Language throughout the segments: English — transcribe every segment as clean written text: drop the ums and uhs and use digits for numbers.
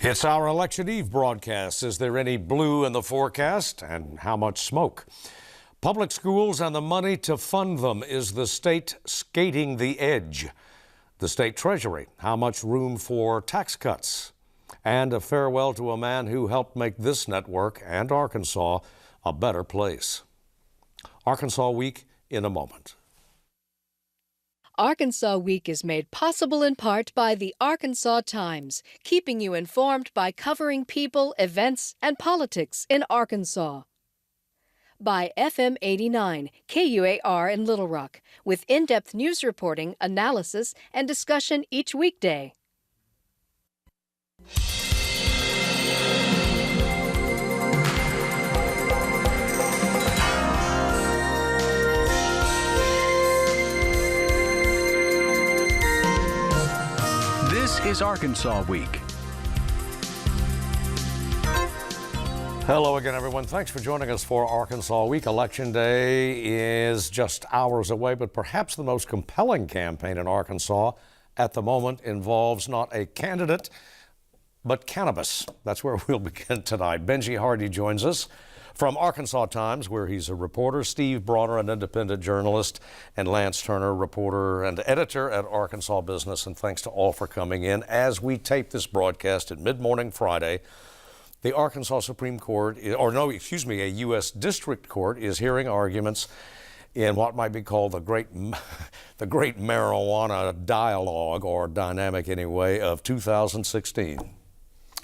It's our Election Eve broadcast. Is there any blue in the forecast, and how much smoke? Public schools and the money to fund them. Is the state skating the edge? The state treasury, how much room for tax cuts? And a farewell to a man who helped make this network and Arkansas a better place. Arkansas Week in a moment. Arkansas Week is made possible in part by the Arkansas Times, keeping you informed by covering people, events, and politics in Arkansas. By FM 89, KUAR in Little Rock, with in-depth news reporting, analysis, and discussion each weekday. This is Arkansas Week. Hello again, everyone. Thanks for joining us for Arkansas Week. Election Day is just hours away, but perhaps the most compelling campaign in Arkansas at the moment involves not a candidate, but cannabis. That's where we'll begin tonight. Benji Hardy joins us from Arkansas Times, where he's a reporter. Steve Bronner, an independent journalist, and Lance Turner, reporter and editor at Arkansas Business. And thanks to all for coming in. As we tape this broadcast at mid-morning Friday, the Arkansas Supreme Court, a U.S. District Court is hearing arguments in what might be called the great marijuana dialogue, or dynamic anyway, of 2016.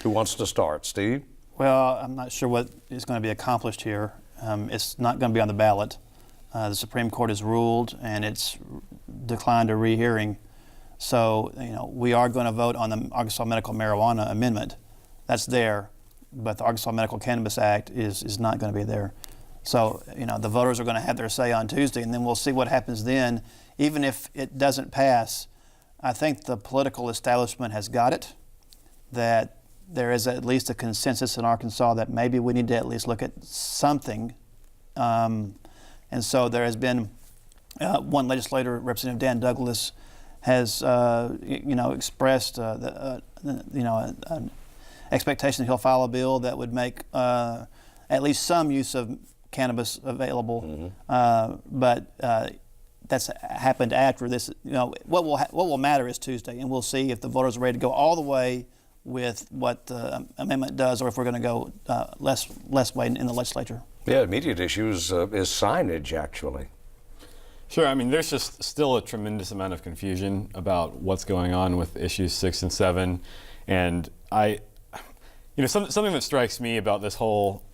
Who wants to start? Steve? Well, I'm not sure what is going to be accomplished here. It's not going to be on the ballot. The Supreme Court has ruled, and it's declined a rehearing. So, we are going to vote on the Arkansas Medical Marijuana Amendment. That's there, but the Arkansas Medical Cannabis Act is not going to be there. So, the voters are going to have their say on Tuesday, and then we'll see what happens then. Even if it doesn't pass, I think the political establishment has got it, that there is at least a consensus in Arkansas that maybe we need to at least look at something. And so there has been one legislator, Representative Dan Douglas, has expressed an expectation that he'll file a bill that would make at least some use of cannabis available. But that's happened after this. What will matter is Tuesday, and we'll see if the voters are ready to go all the way with what the amendment does, or if we're going to go less way in the legislature. Yeah, immediate issues is signage, actually. Sure. I mean, there's just still a tremendous amount of confusion about what's going on with issues 6 and 7, and something that strikes me about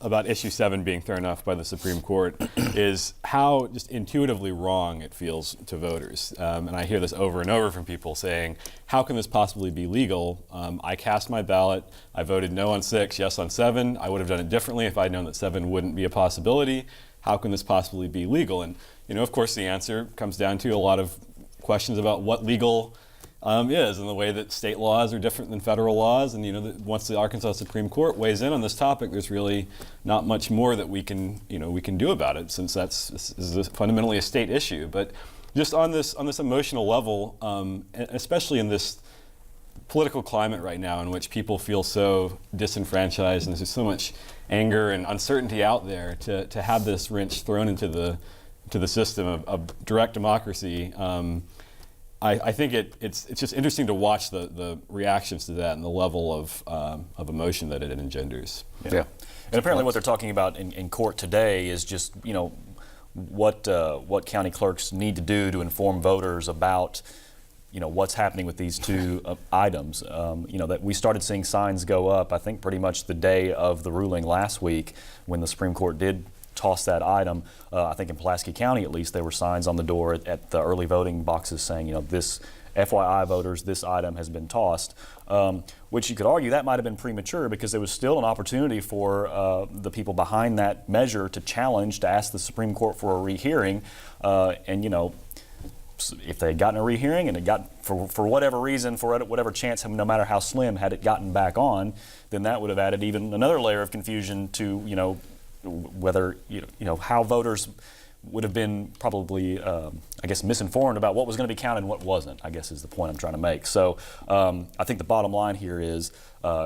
about issue 7 being thrown off by the Supreme Court is how just intuitively wrong it feels to voters. And I hear this over and over from people saying, how can this possibly be legal? I cast my ballot. I voted no on 6, yes on 7. I would have done it differently if I'd known that 7 wouldn't be a possibility. How can this possibly be legal? And, of course, the answer comes down to a lot of questions about what legal is, and the way that state laws are different than federal laws. And once the Arkansas Supreme Court weighs in on this topic, there's really not much more that we can do about it, since this is fundamentally a state issue. But just on this emotional level, especially in this political climate right now, in which people feel so disenfranchised and there's so much anger and uncertainty out there, to have this wrench thrown into the system of direct democracy. I think it's just interesting to watch the reactions to that and the level of emotion that it engenders. Yeah. And apparently what they're talking about in court today is just, what county clerks need to do to inform voters about, what's happening with these two items. That we started seeing signs go up, I think pretty much the day of the ruling last week, when the Supreme Court did toss that item. I think in Pulaski County, at least, there were signs on the door at the early voting boxes saying, this FYI voters, this item has been tossed, which you could argue that might have been premature, because there was still an opportunity for the people behind that measure to challenge, to ask the Supreme Court for a rehearing. If they had gotten a rehearing and it got, for whatever reason, for whatever chance, no matter how slim, had it gotten back on, then that would have added even another layer of confusion to, whether, how voters would have been probably, I guess, misinformed about what was going to be counted and what wasn't, I guess is the point I'm trying to make. So I think the bottom line here is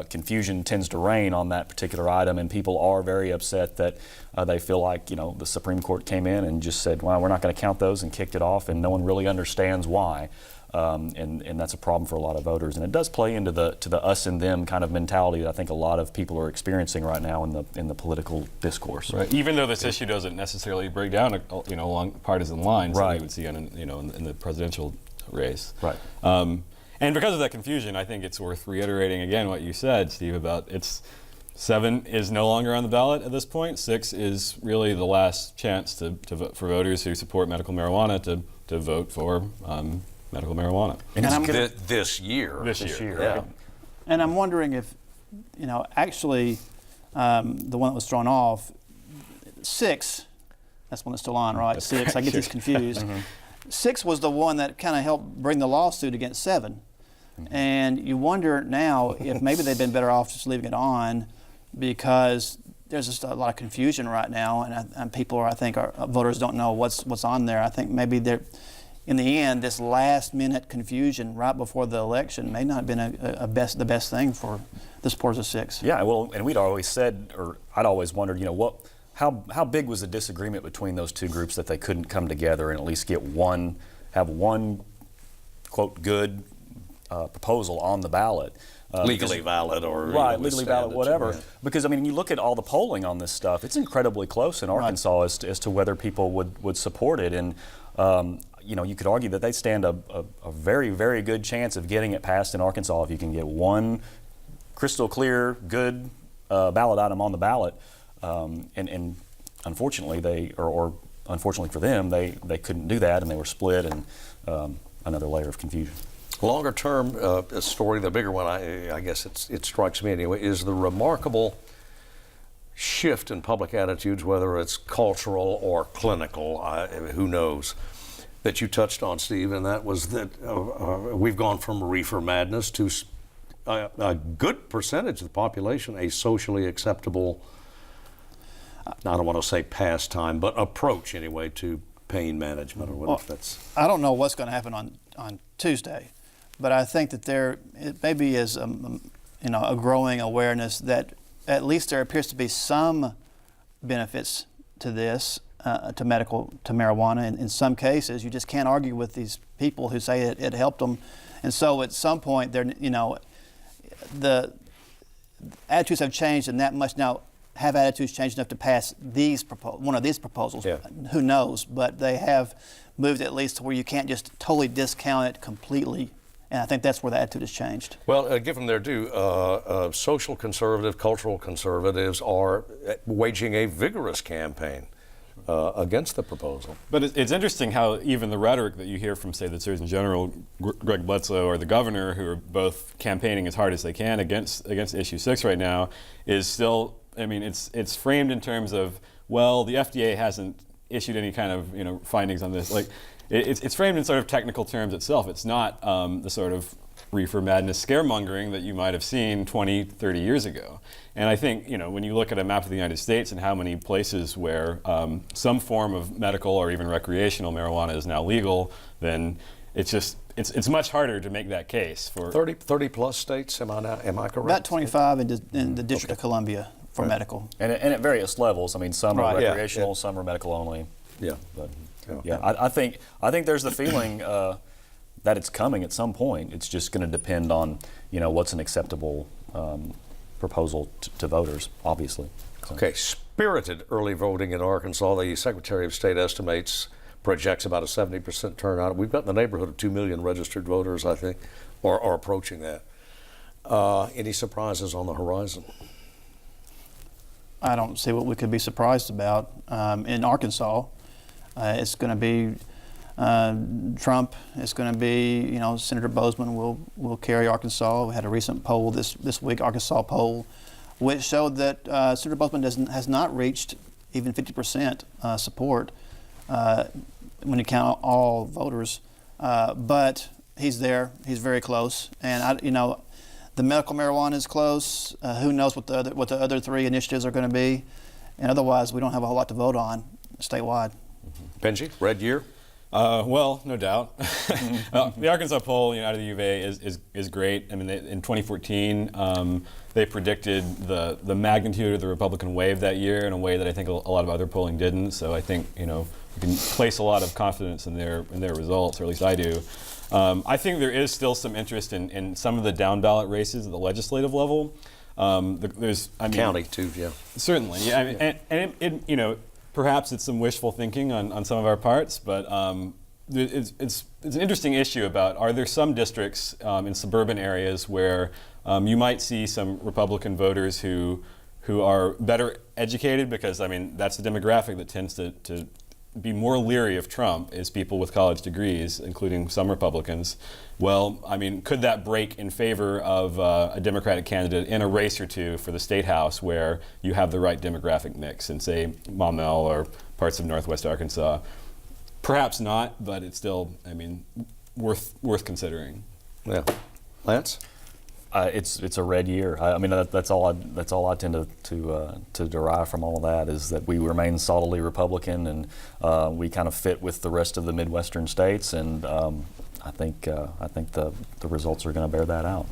confusion tends to reign on that particular item, and people are very upset that they feel like, the Supreme Court came in and just said, well, we're not going to count those, and kicked it off, and no one really understands why. And that's a problem for a lot of voters, and it does play into the us and them kind of mentality that I think a lot of people are experiencing right now in the political discourse. Right. Even though this issue doesn't necessarily break down, along partisan lines, right, that you would see in the presidential race. Right. And because of that confusion, I think it's worth reiterating again what you said, Steve, about 7 is no longer on the ballot at this point. 6 is really the last chance to vote for voters who support medical marijuana to vote for medical marijuana. And This year. This year. Yeah. Right. And I'm wondering if, actually, the one that was thrown off, 6, that's one that's still on, right? 6, I get these confused. 6 was the one that kind of helped bring the lawsuit against 7. And you wonder now if maybe they've been better off just leaving it on, because there's just a lot of confusion right now, and people I think voters don't know what's on there. I think maybe they're, in the end, this last-minute confusion right before the election may not have been the best thing for the supporters of 6. Yeah, well, and we'd always said, or I'd always wondered, how big was the disagreement between those two groups that they couldn't come together and at least have one quote good proposal on the ballot. Legally valid or legally valid, whatever. Because you look at all the polling on this stuff; it's incredibly close in Arkansas as to whether people would support it, and you could argue that they stand a very, very good chance of getting it passed in Arkansas if you can get one crystal clear, good ballot item on the ballot. And unfortunately, unfortunately for them, they couldn't do that, and they were split, and another layer of confusion. Longer term story, the bigger one, I guess it strikes me anyway, is the remarkable shift in public attitudes, whether it's cultural or clinical, who knows, that you touched on, Steve, and that was that we've gone from reefer madness to a good percentage of the population, a socially acceptable, I don't want to say pastime, but approach anyway to pain management, or whatever that's. I don't know what's going to happen on Tuesday, but I think that it maybe is a growing awareness that at least there appears to be some benefits to this, to marijuana. In some cases, you just can't argue with these people who say it helped them, and so at some point, the attitudes have changed, and that must now have attitudes changed enough to pass one of these proposals. Yeah. Who knows? But they have moved at least to where you can't just totally discount it completely. And I think that's where the attitude has changed. Well, give them their due. Social conservative, cultural conservatives are waging a vigorous campaign against the proposal. But it's interesting how even the rhetoric that you hear from, say, the Surgeon General, Greg Bledsoe, or the governor, who are both campaigning as hard as they can against issue 6 right now, is still, it's framed in terms of, well, the FDA hasn't issued any kind of findings on this. Like, it's framed in sort of technical terms itself. It's not the sort of reefer madness scaremongering that you might have seen 20, 30 years ago. And I think, when you look at a map of the United States and how many places where some form of medical or even recreational marijuana is now legal, then it's much harder to make that case for 30 plus states. Am I correct? About 25 in the District of Columbia for medical. And at various levels. Some are Right. recreational, some are medical only. Yeah. But I think there's the feeling that it's coming at some point. It's just going to depend on what's an acceptable proposal to voters, obviously. So. Okay, spirited early voting in Arkansas. The Secretary of State projects about a 70% turnout. We've got in the neighborhood of 2 million registered voters, I think, or approaching that. Any surprises on the horizon? I don't see what we could be surprised about. In Arkansas, it's going to be Trump. It's going to be, Senator Bozeman will carry Arkansas. We had a recent poll this week, Arkansas poll, which showed that Senator Bozeman has not reached even 50% support when you count all voters. But he's there. He's very close. And the medical marijuana is close. Who knows what the other 3 initiatives are going to be? And otherwise, we don't have a whole lot to vote on statewide. Benji, red year? Well, no doubt. The Arkansas poll, out of the U of A is great. I mean, in 2014, they predicted the magnitude of the Republican wave that year in a way that I think a lot of other polling didn't. So I think you can place a lot of confidence in their results, or at least I do. I think there is still some interest in some of the down ballot races at the legislative level. County too, yeah. Certainly, yeah. I mean, and it perhaps it's some wishful thinking on some of our parts, but it's an interesting issue about, are there some districts in suburban areas where you might see some Republican voters who are better educated, because I mean that's the demographic that tends to be more leery of Trump, is people with college degrees, including some Republicans. Well, I mean, could that break in favor of a Democratic candidate in a race or two for the State House where you have the right demographic mix in, say, Maumelle or parts of Northwest Arkansas? Perhaps not, but it's still, I mean, worth considering. Yeah. Lance? It's a red year. I mean, that's all I tend to derive from all of that, is that we remain solidly Republican, and we kind of fit with the rest of the Midwestern states, and I think the results are going to bear that out.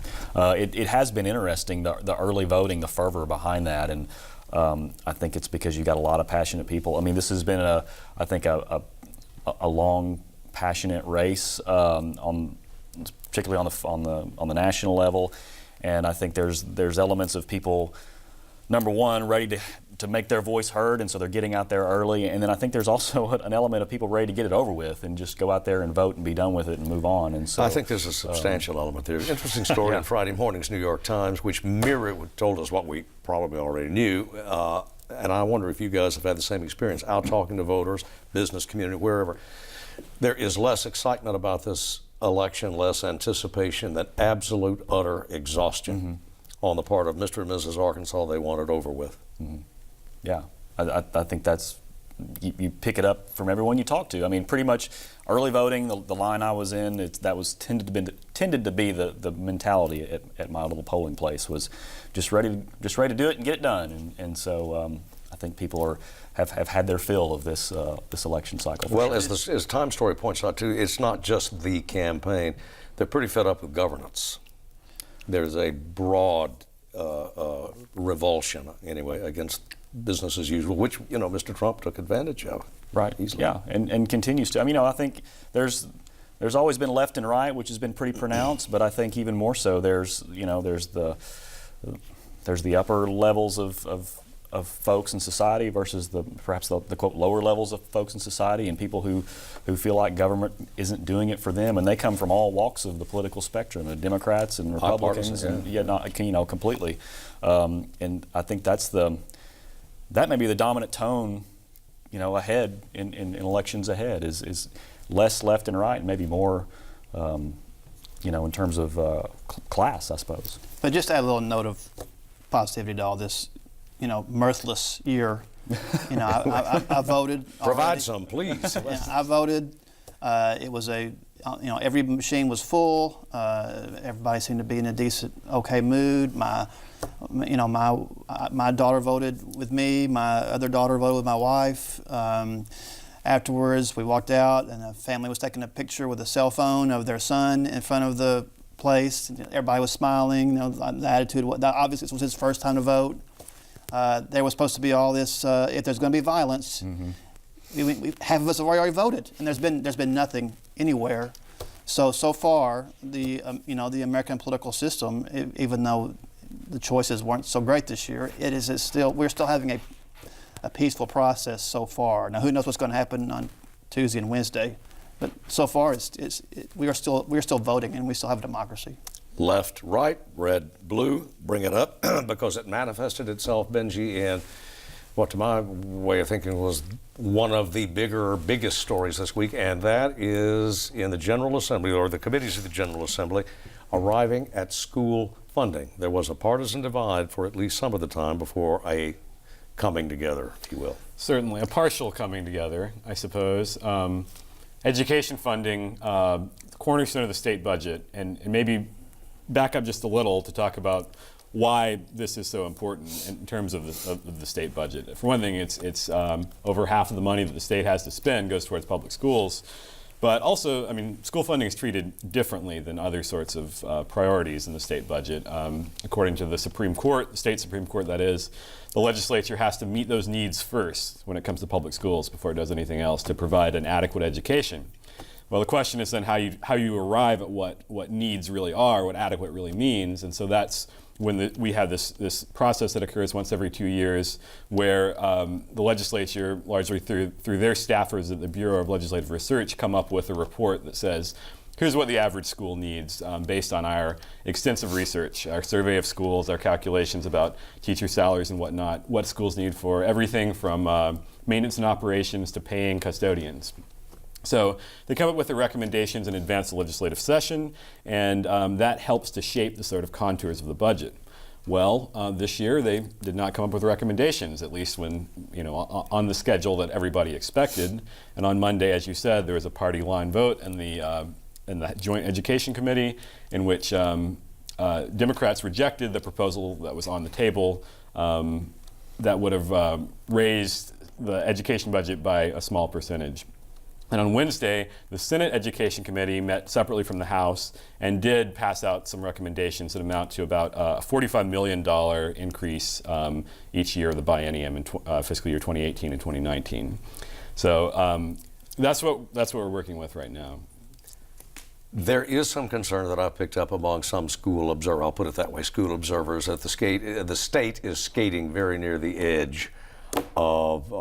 It has been interesting, the early voting, the fervor behind that, and I think it's because you got a lot of passionate people. I mean, this has been a long, passionate race particularly on the national level, and I think there's elements of people, number one, ready to make their voice heard, and so they're getting out there early, and then I think there's also an element of people ready to get it over with and just go out there and vote and be done with it and move on. And so I think there's a substantial element there. Interesting story in Friday morning's New York Times, which told us what we probably already knew, and I wonder if you guys have had the same experience out talking to voters, business community, wherever. There is less excitement about this election, less anticipation, than absolute utter exhaustion on the part of Mr. and Mrs. Arkansas. They want it over with. Yeah, I think that's, you pick it up from everyone you talk to. I mean, pretty much early voting, the line I was in, that was tended to be the mentality at my little polling place, was just ready to do it and get it done. And so I think people have had their fill of this election cycle. Well, as Time Story points out too, it's not just the campaign. They're pretty fed up with governance. There's a broad revulsion, anyway, against business as usual, which Mr. Trump took advantage of. Right. Easily. Yeah, and continues to. I mean, I think there's always been left and right, which has been pretty pronounced, but I think even more so there's the upper levels of folks in society versus perhaps the quote lower levels of folks in society, and people who feel like government isn't doing it for them, and they come from all walks of the political spectrum, and Democrats and Republicans, completely. And I think that may be the dominant tone, ahead in elections ahead, is less left and right, and maybe more, in terms of class, I suppose. But just to add a little note of positivity to all this, mirthless year. I voted. Provide already. some, please. Yeah, I voted. It was every machine was full. Everybody seemed to be in a decent, okay mood. My daughter voted with me. My other daughter voted with my wife. Afterwards, we walked out, and a family was taking a picture with a cell phone of their son in front of the place. Everybody was smiling. The attitude. Obviously, this was his first time to vote. There was supposed to be all this. If there's going to be violence, half of us have already voted, and there's been nothing anywhere. So far, the American political system, even though the choices weren't so great this year, we're still having a peaceful process so far. Now, who knows what's going to happen on Tuesday and Wednesday, but so far we are still voting, and we still have a democracy. Left, right, red, blue, bring it up, because it manifested itself, Benji, in what to my way of thinking was one of the biggest stories this week, and that is in the General Assembly, or the committees of the General Assembly, arriving at school funding. There was a partisan divide for at least some of the time before a coming together, if you will. Certainly, a partial coming together, I suppose. Education funding, the cornerstone of the state budget, and maybe back up just a little to talk about why this is so important in terms of the state budget. For one thing, it's over half of the money that the state has to spend goes towards public schools. But also, I mean, school funding is treated differently than other sorts of priorities in the state budget. According to the Supreme Court, the state Supreme Court that is, the legislature has to meet those needs first when it comes to public schools before it does anything else to provide an adequate education. Well, the question is then how you arrive at what needs really are, what adequate really means, and so that's when we have this process that occurs once every 2 years, where the legislature, largely through their staffers at the Bureau of Legislative Research, come up with a report that says, here's what the average school needs based on our extensive research, our survey of schools, our calculations about teacher salaries and whatnot, what schools need for everything from maintenance and operations to paying custodians. So they come up with the recommendations in advance of the legislative session, and that helps to shape the sort of contours of the budget. Well, this year they did not come up with recommendations, at least when, on the schedule that everybody expected. And on Monday, as you said, there was a party line vote in the Joint Education Committee in which Democrats rejected the proposal that was on the table that would have raised the education budget by a small percentage. And on Wednesday, the Senate Education Committee met separately from the House and did pass out some recommendations that amount to about a $45 million increase each year of the biennium in fiscal year 2018 and 2019. So that's what we're working with right now. There is some concern that I've picked up among some school observers, I'll put it that way, school observers, that the state is skating very near the edge of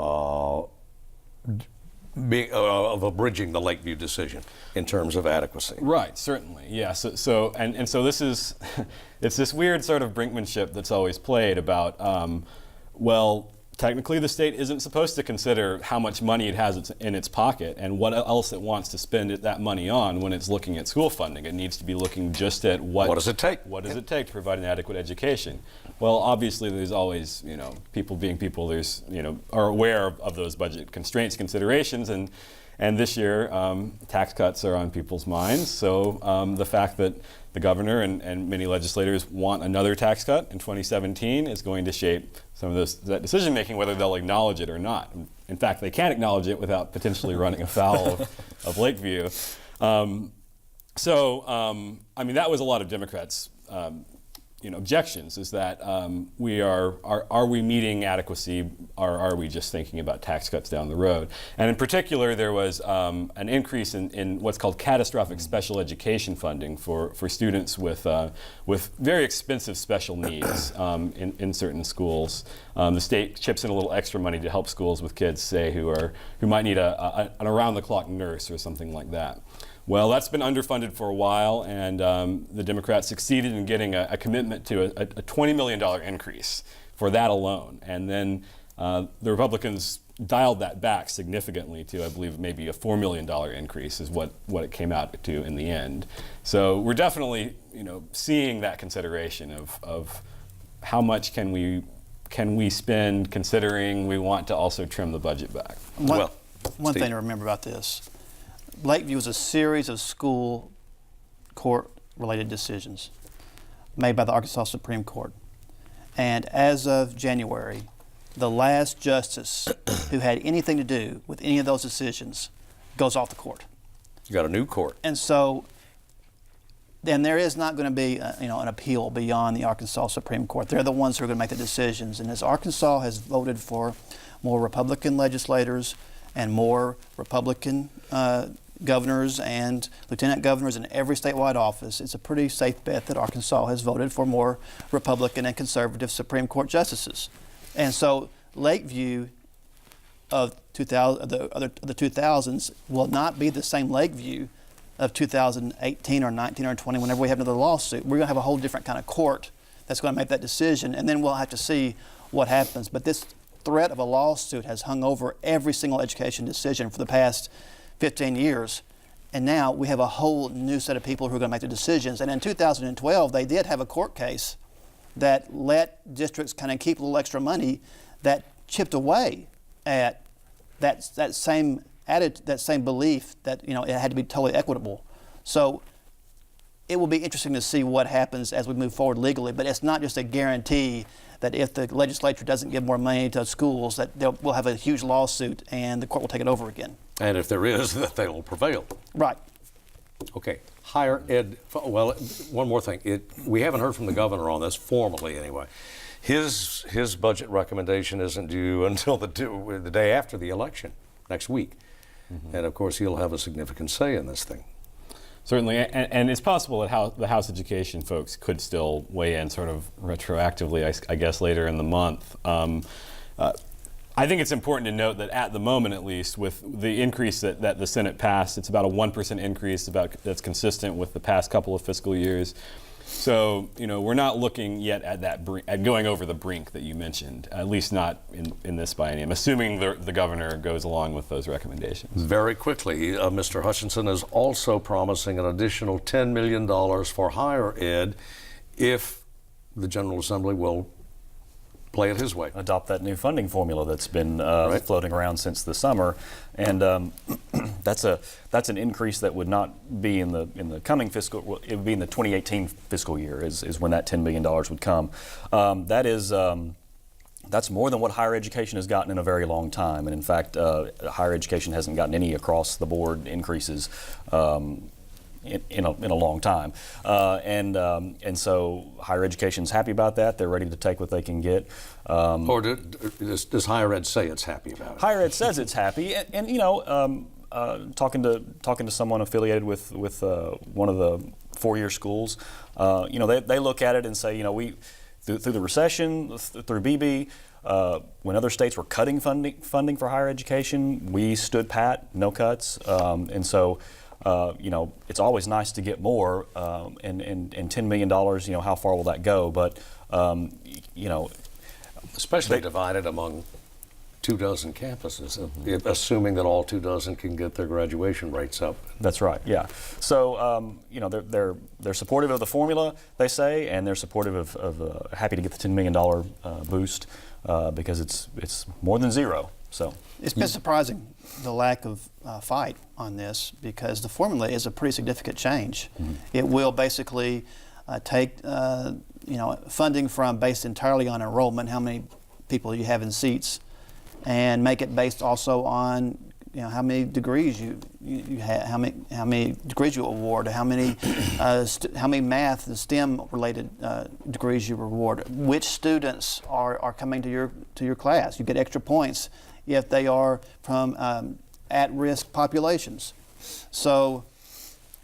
abridging the Lakeview decision in terms of adequacy. Right, certainly, yeah. So this is, it's this weird sort of brinkmanship that's always played about, well, technically the state isn't supposed to consider how much money it has in its pocket and what else it wants to spend that money on when it's looking at school funding. It needs to be looking just at what does it take? What does it take to provide an adequate education? Well, obviously there's always, people being people, there's, are aware of those budget constraints, considerations, and this year tax cuts are on people's minds. So the fact that the governor and many legislators want another tax cut in 2017 is going to shape some of that decision making, whether they'll acknowledge it or not. In fact, they can't acknowledge it without potentially running afoul of Lakeview. I mean, that was a lot of Democrats' objections, is that are we meeting adequacy, or are we just thinking about tax cuts down the road? And in particular, there was an increase in what's called catastrophic special education funding for students with very expensive special needs in certain schools. The state chips in a little extra money to help schools with kids, say, who might need an around-the-clock nurse or something like that. Well, that's been underfunded for a while, and the Democrats succeeded in getting a commitment to a $20 million increase for that alone. And then the Republicans dialed that back significantly to, I believe, maybe a $4 million increase is what it came out to in the end. So we're definitely, seeing that consideration of how much can we spend, considering we want to also trim the budget back. One thing to remember about this. Lakeview was a series of school court-related decisions made by the Arkansas Supreme Court. And as of January, the last justice who had anything to do with any of those decisions goes off the court. You got a new court. And so then there is not going to be an appeal beyond the Arkansas Supreme Court. They're the ones who are going to make the decisions. And as Arkansas has voted for more Republican legislators and more Republican governors and lieutenant governors in every statewide office, it's a pretty safe bet that Arkansas has voted for more Republican and conservative Supreme Court justices. And so Lakeview of the 2000s will not be the same Lakeview of 2018 or 19 or 20 whenever we have another lawsuit. We're going to have a whole different kind of court that's going to make that decision, and then we'll have to see what happens. But this threat of a lawsuit has hung over every single education decision for the past 15 years. And now we have a whole new set of people who are going to make the decisions. And in 2012, they did have a court case that let districts kind of keep a little extra money that chipped away at that same belief that it had to be totally equitable. So it will be interesting to see what happens as we move forward legally, but it's not just a guarantee that if the legislature doesn't give more money to schools, that we'll have a huge lawsuit and the court will take it over again. And if there is, that they will prevail. Right. Okay. Higher ed, well, one more thing. We haven't heard from the governor on this formally anyway. His budget recommendation isn't due until the day after the election, next week. And of course, he'll have a significant say in this thing. Certainly, and it's possible that the House Education folks could still weigh in sort of retroactively, I guess, later in the month. I think it's important to note that at the moment, at least, with the increase that the Senate passed, it's about a 1% increase that's consistent with the past couple of fiscal years. So, we're not looking yet at at going over the brink that you mentioned, at least not in this biennium, assuming the governor goes along with those recommendations. Very quickly, Mr. Hutchinson is also promising an additional $10 million for higher ed if the General Assembly will play it his way. Adopt that new funding formula that's been floating around since the summer, and that's an increase that would not be in the coming fiscal. Well, it would be in the 2018 fiscal year is when that $10 million would come. That's more than what higher education has gotten in a very long time, and in fact, higher education hasn't gotten any across the board increases. In a long time, and so higher education's happy about that. They're ready to take what they can get. Or does higher ed say it's happy about it? Higher ed says it's happy, and talking to someone affiliated with one of the four-year schools, they look at it and say, we through the recession, through BB. When other states were cutting funding for higher education, we stood pat, no cuts, and so. It's always nice to get more, and $10 million, how far will that go? But, especially divided among 24 campuses, assuming that all 24 can get their graduation rates up. That's right, yeah. So, they're supportive of the formula, they say, and they're supportive of happy to get the $10 million boost because it's more than zero. So it's been surprising the lack of fight on this because the formula is a pretty significant change. Mm-hmm. It will basically take funding from based entirely on enrollment, how many people you have in seats, and make it based also on how many degrees you have, how many degrees you award, how many math and STEM related degrees you reward, which students are coming to your class. You get extra points if they are from at-risk populations. So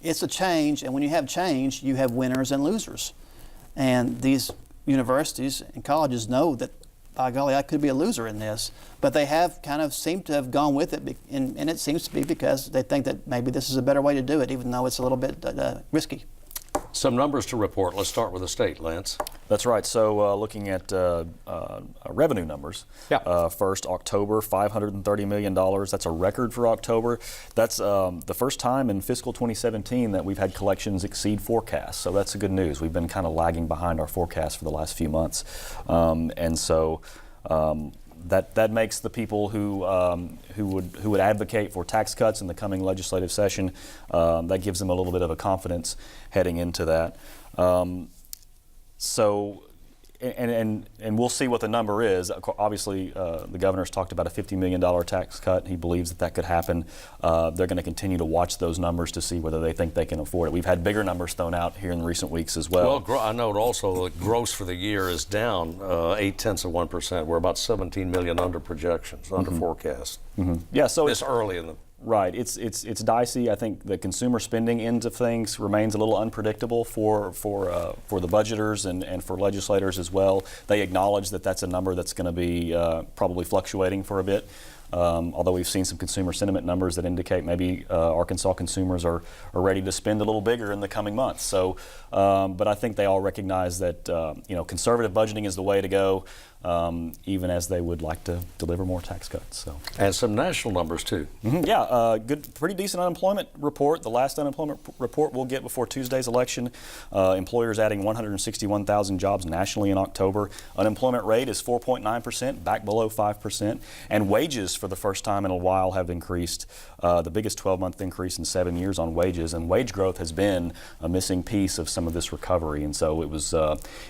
it's a change, and when you have change, you have winners and losers. And these universities and colleges know that, by golly, I could be a loser in this, but they have kind of seemed to have gone with it, and it seems to be because they think that maybe this is a better way to do it, even though it's a little bit risky. Some numbers to report. Let's start with the state, Lance. That's right. So looking at revenue numbers. Yeah. First, October, $530 million. That's a record for October. That's the first time in fiscal 2017 that we've had collections exceed forecasts. So that's good news. We've been kind of lagging behind our forecast for the last few months. And so that makes the people who would advocate for tax cuts in the coming legislative session, that gives them a little bit of a confidence heading into that. And we'll see what the number is. Obviously, the governor's talked about a $50 million tax cut. He believes that could happen. They're going to continue to watch those numbers to see whether they think they can afford it. We've had bigger numbers thrown out here in recent weeks as well. Well, I note also that gross for the year is down 0.8%. We're about 17 million under projections, under forecast. Mm-hmm. Yeah, so it's early in the. Right, it's dicey. I think the consumer spending end of things remains a little unpredictable for the budgeters and for legislators as well. They acknowledge that that's a number that's going to be probably fluctuating for a bit. Although we've seen some consumer sentiment numbers that indicate maybe Arkansas consumers are ready to spend a little bigger in the coming months. So, but I think they all recognize that conservative budgeting is the way to go, even as they would like to deliver more tax cuts. So. And some national numbers too. Mm-hmm. Yeah, good, pretty decent unemployment report. The last unemployment report we'll get before Tuesday's election. Employers adding 161,000 jobs nationally in October. Unemployment rate is 4.9%, back below 5%, and wages for the first time in a while have increased, the biggest 12-month increase in 7 years on wages, and wage growth has been a missing piece of some of this recovery. And so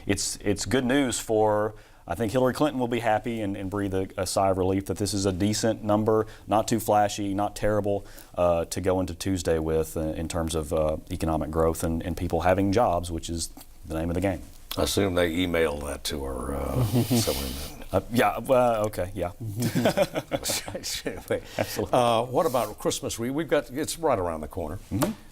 it's good news for, I think Hillary Clinton will be happy and breathe a sigh of relief that this is a decent number, not too flashy, not terrible, to go into Tuesday with in terms of economic growth and people having jobs, which is the name of the game. I assume they emailed that to her somewhere. Yeah, okay, yeah. Absolutely. What about Christmas? We've got, it's right around the corner.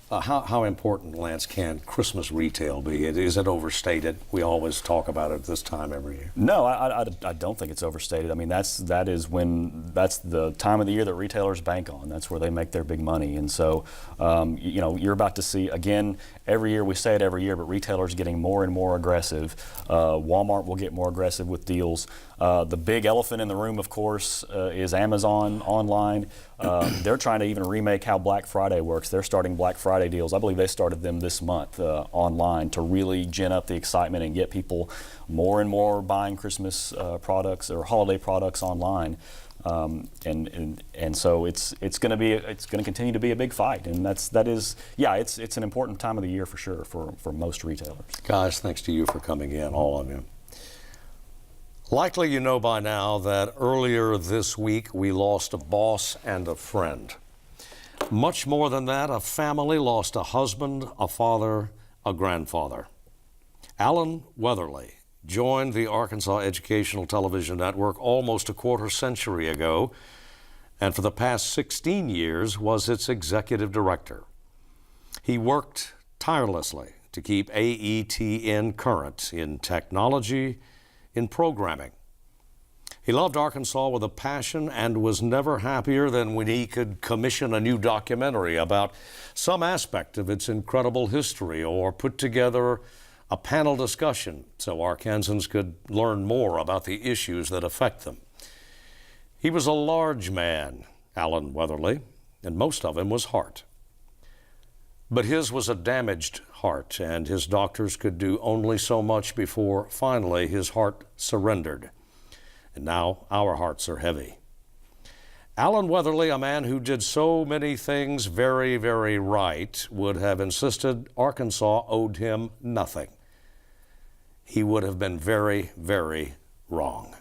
How important, Lance, can Christmas retail be? Is it overstated? We always talk about it this time every year. No, I don't think it's overstated. I mean, that's the time of the year that retailers bank on. That's where they make their big money. And so, you're about to see, again, every year, we say it every year, but retailers getting more and more aggressive. Walmart will get more aggressive with deals. The big elephant in the room, of course, is Amazon online. They're trying to even remake how Black Friday works. They're starting Black Friday deals. I believe they started them this month online to really gin up the excitement and get people more and more buying Christmas products or holiday products online. And so it's going to continue to be a big fight, and it's an important time of the year for sure for most retailers. Guys, thanks to you for coming in, all of you. Likely you know by now that earlier this week we lost a boss and a friend. Much more than that, a family lost a husband, a father, a grandfather. Alan Weatherly joined the Arkansas Educational Television Network almost a quarter century ago, and for the past 16 years was its executive director. He worked tirelessly to keep AETN current in technology, in programming. He loved Arkansas with a passion and was never happier than when he could commission a new documentary about some aspect of its incredible history or put together a panel discussion so Arkansans could learn more about the issues that affect them. He was a large man, Alan Weatherly, and most of him was heart. But his was a damaged heart, and his doctors could do only so much before finally his heart surrendered. And now our hearts are heavy. Alan Weatherly, a man who did so many things very, very right, would have insisted Arkansas owed him nothing. He would have been very, very wrong.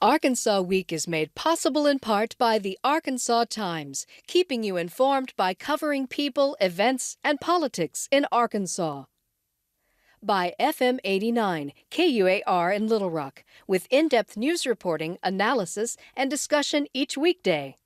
Arkansas Week is made possible in part by the Arkansas Times, keeping you informed by covering people, events, and politics in Arkansas. By FM 89, KUAR in Little Rock, with in-depth news reporting, analysis, and discussion each weekday.